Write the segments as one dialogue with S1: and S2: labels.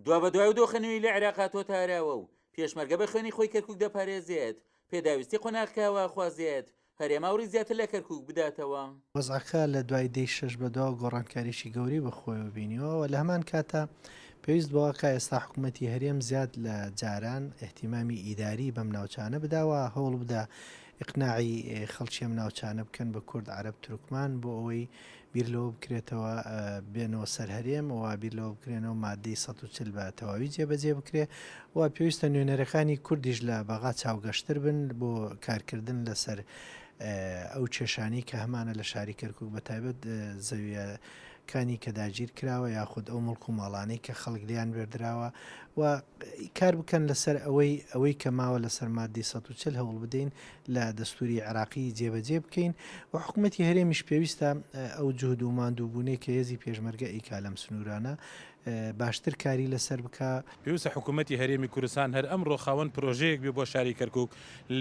S1: دوا بە دوای دۆخەنەوەی لە عێراقاتۆ تاراوە و پێشمەرگە بە خوێنی خۆی کەرکووک دەپارێزێت پێداویستی قۆناغکاوە خوازێت هەرێماوری زیاتر لە کەرکووک بداتەوە.
S2: وەزعەکە لە دوای دەی شەش بەدوا گۆڕانکاریشی گەوری بەخۆیەوە بینیەوە لە هەمان کاتە پێویست بەوە کە ئێستا حکوومەتی هەرێم زیاد لە جاران احتیمامی ئیداری بەم ناوچانە بداوە هەوڵ بدە ئقناعی خەڵکیم ناوچانە بکەن بە کورد عەرەب تورکمان بۆ ئەوەی بیر لەوە بکرێتەوە بێنەوە سەر هەرێم و بیر لەوە بکرێنەوە مادەی 140 بە تەواوی جێبەجێ بکرێ و پێویستە نوێنەرەکانی کوردیش لە بەغا چاوگەشتر بن بۆ کارکردن لەسەر ئەو کێشانی کە هەمانە لە شاری کەرکووک بەتایبەت زەویەکانی کە داگیر کراوە یاخود ئەو مڵک و ماڵانەی کە خەڵک لیان وێردراوە و کار بکەن لەسەر ئەوەی کە ماوە لەسەر مادەی 140 هەوڵ بدەین لە دەستوری عراقی جێبەجێ بکەین و حکوومەتی هەرێمیش پێویستە ئەو جوهد و ماندووبوونەی کە هێزی پێشمەرگە ئیکا لەم سنوورانە باشتر کاری لەسەر بکە.
S3: پێویستە حکوومەتی هەرێمی کوردستان هەر ئەمڕۆ خاوەن پرۆژەیەک بێ بۆ شاری کەرکووک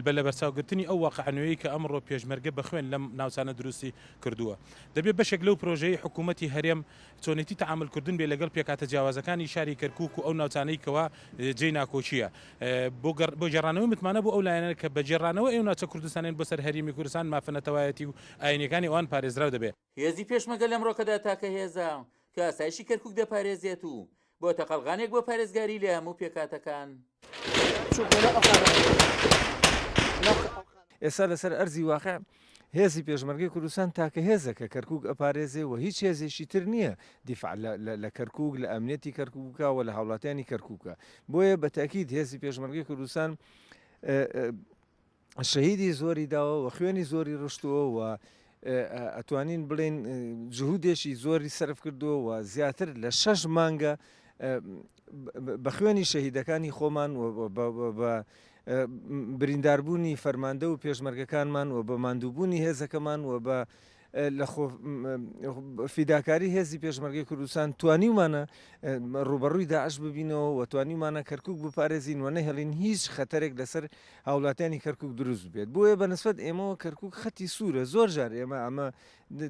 S3: بە لە بەرچاوگرتنی ئەو واقعانەوەی کە ئەمڕۆ پێشمەرگە بەخوێن لەم ناوچانە دروستی کردووە. دەبێت بەشێک لەو پرۆژەی حکوومەتی هەرێم چۆنێتی تەعاملکردن بێ لەگەڵ پێکاتە جیاوازەکانی شاری کەرکووک و ئەو ناوچانەی کەوا جێی ناکۆچیە بۆ جێڕانەوەی متمانە بۆ ئەو لایەنە کە بە جێڕانەوە ئێو ناوچە کوردستانیان بۆ سەر هەرێمی کوردستان مافەنەتەوایەتی و ئاینەکانی ئەوان پارێزراو دەبێت.
S1: هێزی پێشمەرگە لەمڕۆکەدا تاکە هێزە کە ئاسایشی کەرکووک دەپارێزێت و بۆ تەقەڵغانێک بۆ پارێزگاری لە هەموو پێکاتەکان.
S4: ئێستا لەسەر ئەرزی واقع هێزی پێشمەرگەی کوردستان تاکە هێزەکە کەرکووک ئەپارێزێ و هیچ هێزێکی تر نییە دیفاع لە کەرکووک لە ئەمنێتی کەرکووکە و لە هاوڵاتیانی کەرکووکە بۆیە بە تاکید هێزی پێشمەرگەی کوردستان شەهیدی زۆری داوە و خوێنی زۆری ڕشتووە و ئەتوانین بڵێن جهودێکی زۆری سەرف کردووە و زیاتر لە 6 مانگە بە خوێنی شەهیدەکانی خۆمان و برینداربوونی فەرماندە و پێشمەرگەکانمان و بە ماندووبوونی هێزەکەمان و بە لە فیداکاری هێزی پێشمەرگەی کوردستان توانیمانە ڕوبەڕووی داعش ببینەوە و توانیمانە کەرکووک بپارێزین و نەهێڵین هیچ خەتەرێک لەسەر هاوڵاتیانی کەرکووک دروست بێت بۆیە بەنسبەت ئێمەوە کەرکووک خەتی سوورە زۆر جار ئەمە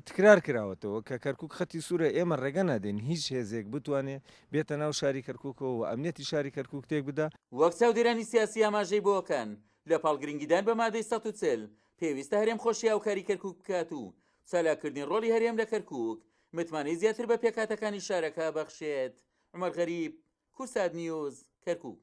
S4: تکرار کراوەتەوە کە کەرکووک خەتی سوورە ئێمە ڕێگە نادەین هیچ هێزێک بتوانێت بێتە ناو شاری کەرکووکەوە و ئەمنێتی شاری کەرکووک تێک بدا.
S1: وەک چاودێرانی سیاسی ئاماژەی بۆکەن لە پاڵگرنگیدان بە مادەی 140 پێویستە هەرێم خۆشی هاوکاری کەرکووک بکات و سالاکردنی ڕۆڵی هەرێم لە کەرکووک متمانەی زیاتر بە پێکاتەکانی شارەکە بەخشێت. عومەر غەریب، کورسات نیوز، کەرکووک.